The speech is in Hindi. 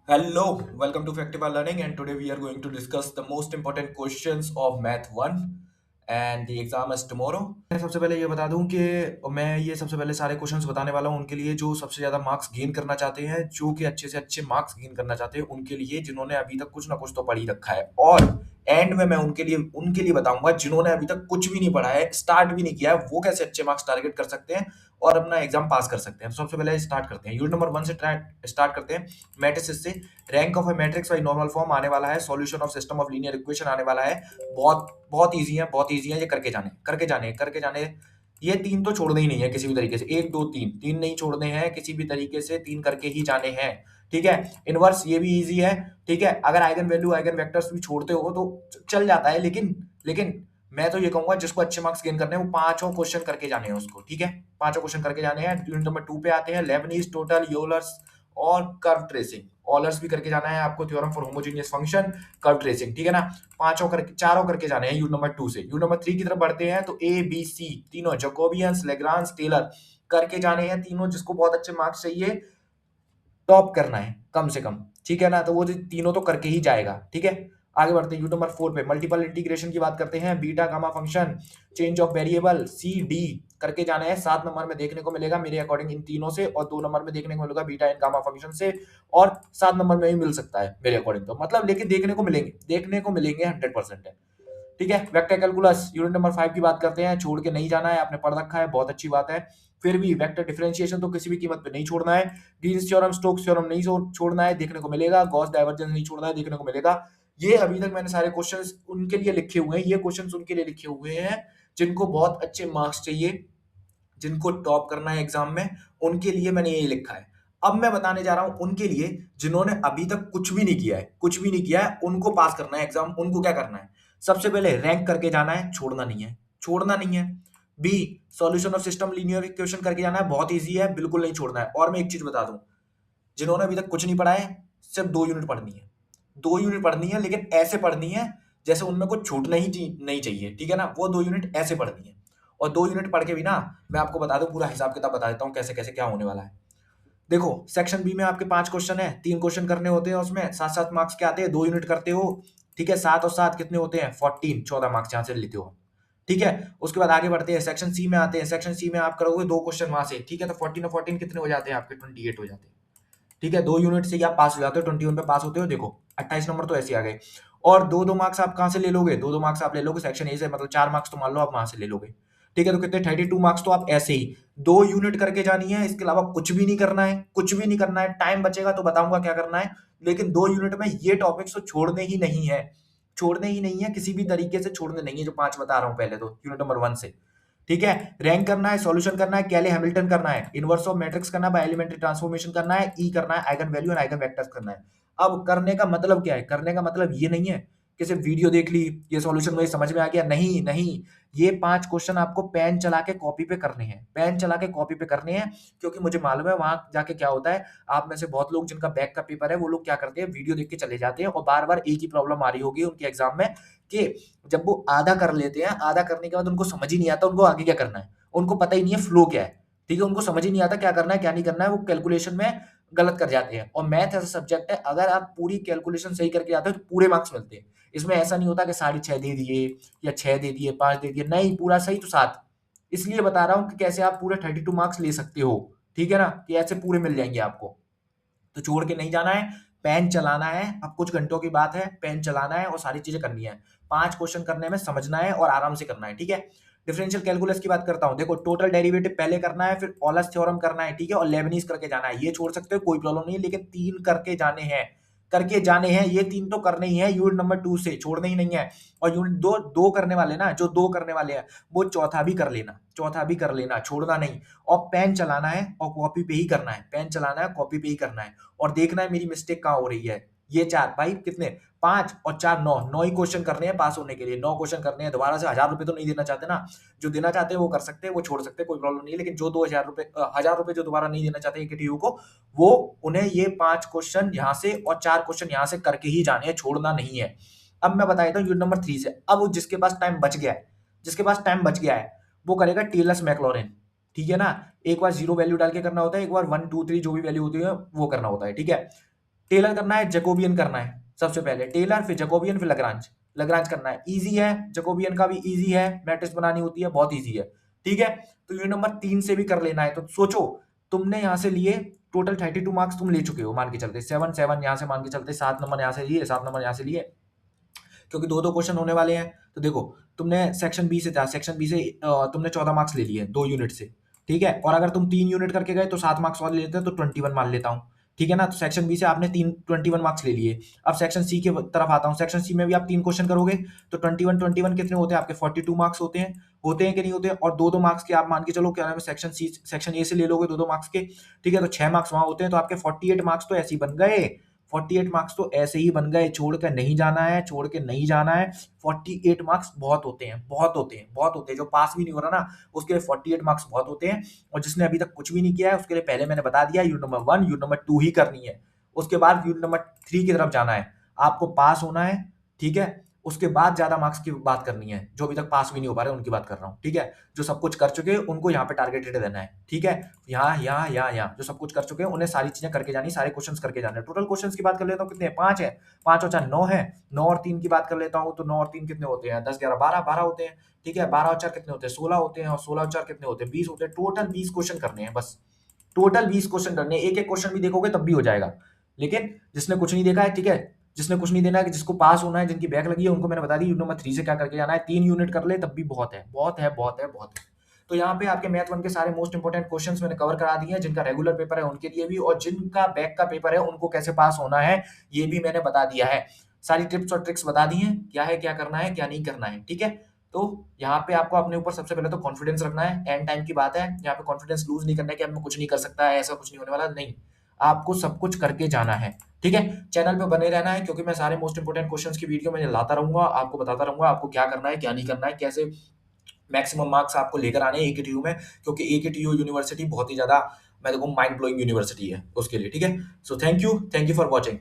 Hello, welcome to Factiva Learning, and today we are going to discuss the most important questions of Math 1 and the exam is tomorrow. मैं सबसे पहले ये बता दूं कि मैं ये सबसे पहले सारे क्वेश्चंस बताने वाला हूं उनके लिए जो सबसे ज़्यादा मार्क्स गेन करना चाहते हैं, जो कि अच्छे से अच्छे मार्क्स गेन करना चाहते हैं, उनके लिए जिन्होंने अभी तक कुछ ना कुछ तो पढ़ ही रखा है। और एंड में मैं उनके लिए बताऊंगा जिन्होंने अभी तक कुछ भी नहीं पढ़ा है, स्टार्ट भी नहीं किया है, वो कैसे अच्छे मार्क्स टारगेट कर सकते हैं और अपना एग्जाम पास कर सकते हैं। तो सबसे पहले स्टार्ट करते हैं, यूनिट नंबर 1 से स्टार्ट करते हैं। मैट्रिसेस से rank of A matrix by normal form आने वाला है, solution of system of linear equation आने वाला है। बहुत बहुत ईजी है, बहुत ईजी है, ये करके जाने। ये तीन तो छोड़ने ही नहीं है किसी भी तरीके से, एक दो तीन, तीन नहीं छोड़ने हैं किसी भी तरीके से, तीन करके ही जाने हैं। ठीक है, इनवर्स ये भी इजी है। ठीक है, अगर आइगन वैल्यू आइगन वेक्टर्स भी छोड़ते हो तो चल जाता है, लेकिन मैं तो ये कहूंगा जिसको अच्छे मार्क्स गेन करने हैं वो पांचों क्वेश्चन करके जाने हैं उसको। ठीक है, पांचों क्वेश्चन करके जाने हैं। यूनिट नंबर 2 पे आते हैं, लेबनीज, टोटल, यूलर्स और कर्व ट्रेसिंग। ऑलर्स भी करके जाना है आपको, theorem for homogeneous function, curve tracing. ठीक है ना, पांचों करके चारों करके जाने हैं यूनिट नंबर 2 से। यूनिट नंबर 3 की तरफ बढ़ते हैं तो ए बी सी तीनों, जैकोबियंस, लेग्रांज, टेलर करके जाने हैं तीनों। जिसको बहुत अच्छे मार्क्स चाहिए, टॉप करना है कम से कम, ठीक है ना, तो वो तीनों तो करके ही जाएगा। ठीक है, आगे बढ़ते हैं यूनिट नंबर 4 पे। मल्टीपल इंटीग्रेशन की बात करते हैं, beta gamma function, change of variable, C D करके जाना है। 7 नंबर में देखने को मिलेगा मेरे अकॉर्डिंग इन तीनों से, और 2 नंबर में देखने को मिलेगा बीटा एंड गामा फंक्शन से, और 7 नंबर में भी मिल सकता है मेरे अकॉर्डिंग। तो मतलब लेकिन देखने को मिलेंगे 100% है। ठीक है, वेक्टर कैलकुलस यूनिट नंबर 5 की बात करते हैं, छोड़ के नहीं जाना है, आपने पढ़ रखा है, बहुत अच्छी बात है। फिर भी वेक्टर डिफरेंशिएशन तो किसी भी कीमत पे नहीं छोड़ना है। ग्रीन्स थ्योरम, स्टोक्स थ्योरम नहीं छोड़ना है, देखने को मिलेगा। गॉस डाइवर्जेंस नहीं छोड़ना है, देखने को मिलेगा। ये अभी तक मैंने सारे क्वेश्चंस उनके लिए लिखे हुए हैं, ये क्वेश्चंस उनके लिए लिखे हुए हैं जिनको बहुत अच्छे मार्क्स चाहिए, जिनको टॉप करना है एग्जाम में, उनके लिए मैंने यही लिखा है। अब मैं बताने जा रहा हूं उनके लिए जिन्होंने अभी तक कुछ भी नहीं किया है, उनको पास करना है एग्जाम। उनको क्या करना है, सबसे पहले रैंक करके जाना है, छोड़ना नहीं है। B, solution of system linear equation करके जाना है, बहुत इजी है, बिल्कुल नहीं छोड़ना है। और मैं एक चीज बता दूं, जिन्होंने अभी तक कुछ नहीं पढ़ा है, सिर्फ 2 यूनिट पढ़नी है। 2 यूनिट पढ़नी है, लेकिन ऐसे पढ़नी है जैसे उनमें कुछ छूटना ही नहीं चाहिए। ठीक है ना, वो 2 यूनिट ऐसे पढ़नी है। और 2 यूनिट पढ़ के भी ना, मैं आपको बता दूं, पूरा हिसाब किताब बता देता हूँ कैसे कैसे क्या होने वाला है। देखो, सेक्शन बी में आपके 5 क्वेश्चन है, 3 क्वेश्चन करने होते हैं, उसमें 7-7 मार्क्स के आते हैं, 2 यूनिट करते हो। ठीक है, 7 और 7 कितने होते हैं, 14, 14 मार्क्स यहाँ से लेते हो। ठीक है, उसके बाद आगे बढ़ते हैं, सेक्शन सी में आते हैं। सेक्शन सी में आप करोगे 2 क्वेश्चन वहां से। ठीक है, तो 14 और 14 कितने हो जाते हैं आपके, 28 हो जाते हैं। ठीक है, 2 यूनिट से ही आप पास हो जाते हो, 21 पे पास होते हो। देखो 28 नंबर तो ऐसे आ गए। और 2-2 मार्क्स आप कहाँ से ले लोगे, 2-2 मार्क्स आप ले लोगे सेक्शन ए से, मतलब 4 मार्क्स तो मान लो आप वहां से ले लोगे। ठीक है, तो कितने, 32 मार्क्स तो आप ऐसे ही 2 यूनिट करके जानी है। इसके अलावा कुछ भी नहीं करना है, कुछ भी नहीं करना है। टाइम बचेगा तो बताऊंगा क्या करना है, लेकिन 2 यूनिट में ये टॉपिक्स तो छोड़ने ही नहीं है किसी भी तरीके से, छोड़ने नहीं है, जो 5 बता रहा हूं पहले तो यूनिट नंबर 1 से। ठीक है, रैंक करना है, सॉल्यूशन करना है, कैले हैमिल्टन करना है, इनवर्स ऑफ मैट्रिक्स करना है, बाय एलिमेंट्री ट्रांसफॉर्मेशन करना है, ई करना है, eigen value and eigen vectors करना है। अब करने का मतलब क्या है, करने का मतलब ये नहीं है कि सिर्फ वीडियो देख ली, ये सॉल्यूशन मुझे समझ में आ गया, नहीं नहीं। ये 5 क्वेश्चन आपको पेन चला के कॉपी पे करने हैं, पेन चला के कॉपी पे करने हैं, क्योंकि मुझे मालूम है वहां जाके क्या होता है। आप में से बहुत लोग जिनका बैक का पेपर है, वो लोग क्या करते हैं, वीडियो देख के चले जाते हैं, और बार बार एक ही प्रॉब्लम आ रही होगी उनके एग्जाम में कि जब वो आधा कर लेते हैं, आधा करने के बाद उनको समझ ही नहीं आता उनको आगे क्या करना है, उनको पता ही नहीं है फ्लो क्या है। ठीक है, उनको समझ ही नहीं आता क्या करना है क्या नहीं करना है, वो कैलकुलेशन में गलत कर जाते हैं। और मैथ ऐसा सब्जेक्ट है, अगर आप पूरी कैलकुलेशन सही करके जाते हो तो पूरे मार्क्स मिलते हैं। इसमें ऐसा नहीं होता कि 6.5 दे दिए या 6 दे दिए, 5 दे दिए, नहीं, पूरा सही तो 7। इसलिए बता रहा हूँ कि कैसे आप पूरे 32 मार्क्स ले सकते हो। ठीक है ना, कि ऐसे पूरे मिल जाएंगे आपको। तो छोड़ के नहीं जाना है, पेन चलाना है। अब कुछ घंटों की बात है, पेन चलाना है और सारी चीजें करनी है। 5 क्वेश्चन करने में समझना है और आराम से करना है। ठीक है, डिफरेंशियल कैलकुलस की बात करता हूं। देखो, टोटल डेरिवेटिव पहले करना है, फिर ऑलस थ्योरम करना है। ठीक है, और लेबनीज करके जाना है। ये छोड़ सकते हो, कोई प्रॉब्लम नहीं है, लेकिन 3 करके जाने हैं ये 3 तो करने ही है यूनिट नंबर 2 से, छोड़ने ही नहीं है। और यूनिट दो दो करने वाले ना, जो 2 करने वाले हैं, वो चौथा भी कर लेना, छोड़ना नहीं। और पेन चलाना है और कॉपी पे ही करना है, पेन चलाना है, कॉपी पे ही करना है। और देखना है मेरी मिस्टेक कहाँ हो रही है। ये 4 भाई कितने, 5 और 4 9, 9 ही क्वेश्चन करने हैं पास होने के लिए, 9 क्वेश्चन करने हैं। दोबारा से 1000 रुपए तो नहीं देना चाहते ना, जो देना चाहते हैं वो कर सकते हैं, वो छोड़ सकते हैं, कोई प्रॉब्लम नहीं है। लेकिन जो 2000 रुपए, 1000 रुपए जो दोबारा नहीं देना चाहते किटी को, वो उन्हें ये 5 क्वेश्चन यहाँ से और 4 क्वेश्चन यहाँ से करके ही जाने हैं, छोड़ना नहीं है। अब मैं बता देता हूँ यूनिट नंबर 3 से। अब जिसके पास टाइम बच गया है वो करेगा टेलर्स मैक्लॉरिन। ठीक है ना, एक बार जीरो वैल्यू डाल के करना होता है, एक बार 1 2 3 जो भी वैल्यू होती है वो करना होता है। ठीक है, टेलर करना है, जैकोबियन करना है। सबसे पहले टेलर, फिर जैकोबियन, फिर लैग्रांज। लैग्रांज करना है, इजी है। जैकोबियन का भी इजी है, मैट्रिक्स बनानी होती है, बहुत इजी है। ठीक है, तो यूनिट नंबर 3 से भी कर लेना है। तो सोचो, तुमने यहां से लिए टोटल 32 मार्क्स तुम ले चुके हो, मान के चलते 7 7 यहां से, मान के चलते 7 नंबर यहां से लिए, 7 नंबर यहां से लिए, क्योंकि दो दो क्वेश्चन होने वाले हैं। तो देखो, तुमने सेक्शन बी से था, सेक्शन बी से तुमने 14 मार्क्स ले लिए 2 यूनिट से। ठीक है, और अगर तुम 3 यूनिट करके गए तो 7 मार्क्स और ले लेते हैं, तो 21 मान लेता हूँ। ठीक है ना, तो सेक्शन बी से आपने 21 मार्क्स ले लिए। अब सेक्शन सी की तरफ आता हूँ। सेक्शन सी में भी आप 3 क्वेश्चन करोगे, तो 21 कितने होते हैं आपके? 42 मार्क्स होते हैं कि नहीं होते हैं? और 2 मार्क्स के आप मान के चलो, क्या नाम है, सेक्शन ए से ले लोगे 2 मार्क्स के। ठीक है, तो 6 मार्क्स वहां होते हैं, तो आपके 48 मार्क्स तो ऐसे ही बन गए। 48 मार्क्स तो ऐसे ही बन गए, छोड़ के नहीं जाना है, छोड़ के नहीं जाना है। 48 मार्क्स बहुत होते हैं, बहुत होते हैं, बहुत होते हैं। जो पास भी नहीं हो रहा ना, उसके लिए 48 मार्क्स बहुत होते हैं। और जिसने अभी तक कुछ भी नहीं किया है, उसके लिए पहले मैंने बता दिया, यूनिट नंबर 1, यूनिट नंबर 2 ही करनी है। उसके बाद यूनिट नंबर 3 की तरफ जाना है। आपको पास होना है। ठीक है, उसके बाद ज्यादा मार्क्स की बात करनी है। जो अभी तक पास भी नहीं हो पा रहे उनकी बात कर रहा हूँ। ठीक है, जो सब कुछ कर चुके हैं उनको यहाँ पे टारगेटेड देना है। ठीक है, यहाँ जो सब कुछ कर चुके हैं उन्हें सारी चीजें करके जानी, सारे क्वेश्चंस करके जाने। टोटल क्वेश्चंस की बात कर लेता हूँ, कितने हैं? 5 है। 5 और 4 9 है। 9 और 3 की बात कर लेता हूँ, तो 9 और 3 कितने होते हैं? 10 11 12, 12 होते हैं। ठीक है, 12 और 4 कितने होते हैं? 16 होते हैं। और 16 और 4 कितने होते हैं? 20 होते हैं। टोटल 20 क्वेश्चन करने हैं बस। टोटल 20 क्वेश्चन करने हैं। एक एक क्वेश्चन भी देखोगे तब भी हो जाएगा। लेकिन जिसने कुछ नहीं देखा है, ठीक है, जिसने कुछ नहीं देना है, कि जिसको पास होना है, जिनकी बैक लगी है, उनको मैंने बता दी यूनिट नंबर 3 से क्या करके जाना है। 3 यूनिट कर ले तब भी बहुत है, बहुत है, बहुत है, बहुत है। तो यहाँ पे आपके मैथ 1 के सारे मोस्ट इंपोर्टेंट क्वेश्चंस मैंने कवर करा दिए हैं। जिनका रेगुलर पेपर है उनके लिए भी, और जिनका बैक का पेपर है उनको कैसे पास होना है ये भी मैंने बता दिया है। सारी टिप्स और ट्रिक्स बता दी हैं, क्या है, क्या करना है, क्या नहीं करना है। ठीक है, तो यहाँ पे आपको अपने ऊपर सबसे पहले तो कॉन्फिडेंस रखना है। एंड टाइम की बात है, यहाँ पे कॉन्फिडेंस लूज नहीं करना है कि अब मैं कुछ नहीं कर सकता है, ऐसा कुछ नहीं होने वाला, नहीं। आपको सब कुछ करके जाना है। ठीक है, चैनल पे बने रहना है, क्योंकि मैं सारे मोस्ट इंपोर्टेंट क्वेश्चंस की वीडियो में लाता रहूंगा, आपको बताता रहूंगा आपको क्या करना है, क्या नहीं करना है, कैसे मैक्सिमम मार्क्स आपको लेकर आने हैं एकेटीयू में। क्योंकि एकेटीयू यूनिवर्सिटी बहुत ही ज्यादा, मैं देखूँ, माइंड ब्लोइंग यूनिवर्सिटी है उसके लिए। ठीक है, so thank you for watching.